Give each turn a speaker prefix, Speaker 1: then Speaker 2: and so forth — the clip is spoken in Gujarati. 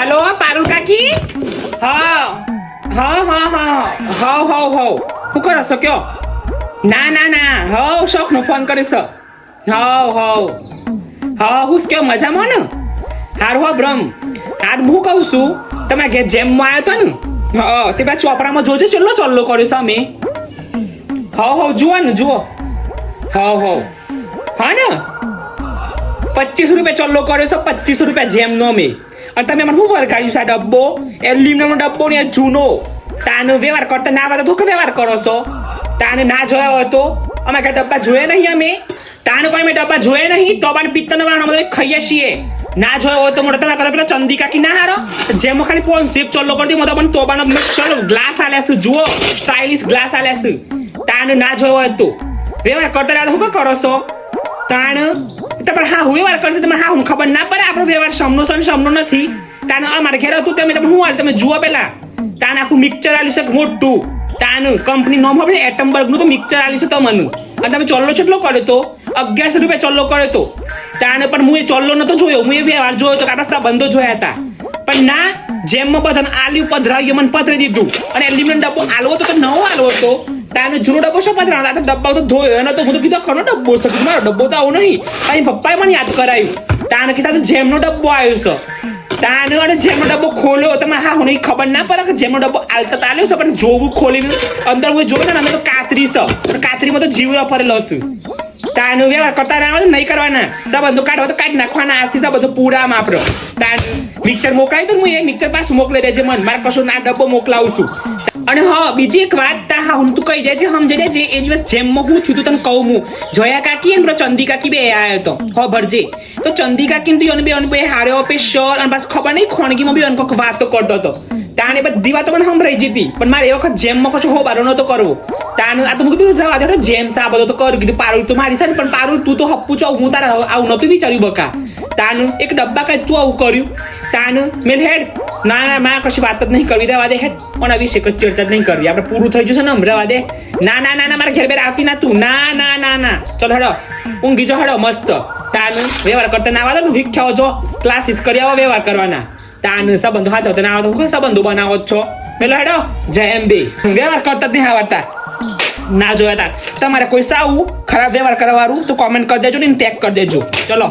Speaker 1: हेलो पारुल काकी हाँ हाँ हाँ हाँ हाँ हाँ हाँ શું કરો છો કયો ના ના ના હો શોખનો ફોન કરીશ હો હો હા હું કયો મજામાં ને હારું હો બ્રહ્મ હાર હું કહું છું તમે ઘેર જેમમાં આવ્યો હતો ને હા તે પેલા ચોપડામાં જોજો ચલ્લો ચલ્લો કર્યો છે અમે હો હો જુઓ ને જુઓ હો હો હા ને 25 રૂપિયા ચલ્લો કર્યો છે 25 રૂપિયા જેમનો અમે અને તમે મને શું વળગાડ્યું છે આ ડબ્બો એલ્યુમિનિયમનો ડબ્બો ને જૂનો તાનો વ્યવહાર કરતા ના આવે તો શું વ્યવહાર કરો છો તાને ના જોયો હોય તો અમે કઈ ડબ્બા જોયા નહીં અમે તાને કોઈ મેં ડબ્બા જોયા નહીં તો પણ પિત્તનો વાળા ખાઈએ છીએ ના જોયો હોય તો મોટા તમે કદાચ પેલા ચંદી કાકી ના હારો જેમાં ખાલી પોન સેપ ચલ્લો કરી દે પણ તો પણ ચલો ગ્લાસ આલ્યા છે જુઓ સ્ટાઇલિશ ગ્લાસ આલ્યા છે તાને ના જોયો હોય તો વ્યવહાર કરતા રહ્યા શું કરો છો તાણ તમારે હા હું વ્યવહાર કરશે તમારે હા હું ખબર ના પડે આપણો વ્યવહાર સમનો છે સમનો નથી તાને અમારે ઘેર હતું તમે હું હાલ તમે જુઓ પેલા તાને આખું મિક્સચર આલ્યું છે મોટું તાનું કંપની નોમ হবে એટમબર્ગ નું તો મિક્સચર આલ્યું છે તમને અને તમે ચોલ્લો કેટલો કર્યો તો 1100 રૂપિયા ચોલ્લો કર્યો તો તાને પણ હું એ ચોલ્લો નતો જોયો હું એ વ્યવહાર જોયો તો આપણા સંબંધો જોયા હતા પણ ના જેમમાં બધાને આલ્યું પધરાવ્યું મને પધરી દીધું અને એલ્યુમિનિયમ ડબ્બો આલવો તો નવો આલવો તો તાને જૂનો ડબ્બો શું પધરાવતા તો ડબ્બા તો ધોયો એનો તો હું તો કીધું ખરો ડબ્બો છે મારો ડબ્બો તો આવો નહીં અહીં પપ્પાએ મને યાદ કરાયું તાને કીધા તો જેમનો ડબ્બો આવ્યો છે તાને અને જેમનો ડબ્બો ખોલ્યો તમે હા હું ખબર ના પડે કે જેમનો ડબ્બો આલતા આલ્યો છે પણ જોવું ખોલીને અંદર હું જોયું ને અંદર તો કાતરી છે કાતરીમાં તો જીવડો ફરેલો છે તાનો વ્યવહાર કરતા ના નહીં કરવાના સંબંધો કાઢવા તો કાઢી નાખવાના આજથી સંબંધો પૂરામાં આપણો તાન મિક્સર મોકલાય તો હું એ મિક્સર પાછું મોકલી દેજે મને મારે કશું ના ડબ્બો મોકલાવું છું અને હા બીજી એક વાત તા હા હું તું કહી દેજે સમજે દેજે એ દિવસ જેમમાં હું થયું તને કહું હું જોયા કાકી અને ચંદી કાકી બે આવ્યો તો હો ભરજે તો ચંદી કાકી ને બે હાર્યો પે શોર અને પાછું ખબર નહીં ખોણગીમાં બી અનકો વાતો કરતો હતો તાને બધી વાતો મને સંભળાઈ જતી પણ મારે એ વખત જેમમાં કશું હોબારો નતો કરવો તાનું આ તો હું કીધું જવા દે જેમ સા બધો તો કરું કીધું પારુલ તો મારી છે ને પણ પારુલ તું તો હપ્પુ છો હું તારા આવું નતું વિચાર્યું બકા તાનું એક ડબ્બા કઈ તું આવું કર્યું તાનું મેલ હેડ ના ના માં કશી વાત જ નહીં કરવી રહેવા દે હેડ પણ આ વિશે કઈ ચર્ચા જ નહીં કરવી આપણે પૂરું થઈ જશે ને રહેવા દે ના ના ના ના મારા ઘેર બેર આવતી ના તું ના ના ના ના ચલો હેડો ઊંઘી જો હેડો મસ્ત તાનું વ્યવહાર કરતા ના આવડે શીખ્યા છો ક્લાસીસ કરી આવો વ્યવહાર કરવાના તાનું સંબંધો હાચો તો ના આવતો કોઈ સંબંધો બનાવો છો પેલો હેડો જય એમબી વ્યવહાર કરતા જ નહીં આવડતા ના જોયા તા તમારે કોઈ સાવું ખરાબ વ્યવહાર કરવાનું તો કોમેન્ટ કરી દેજો ને ટેગ કરી દેજો ચલો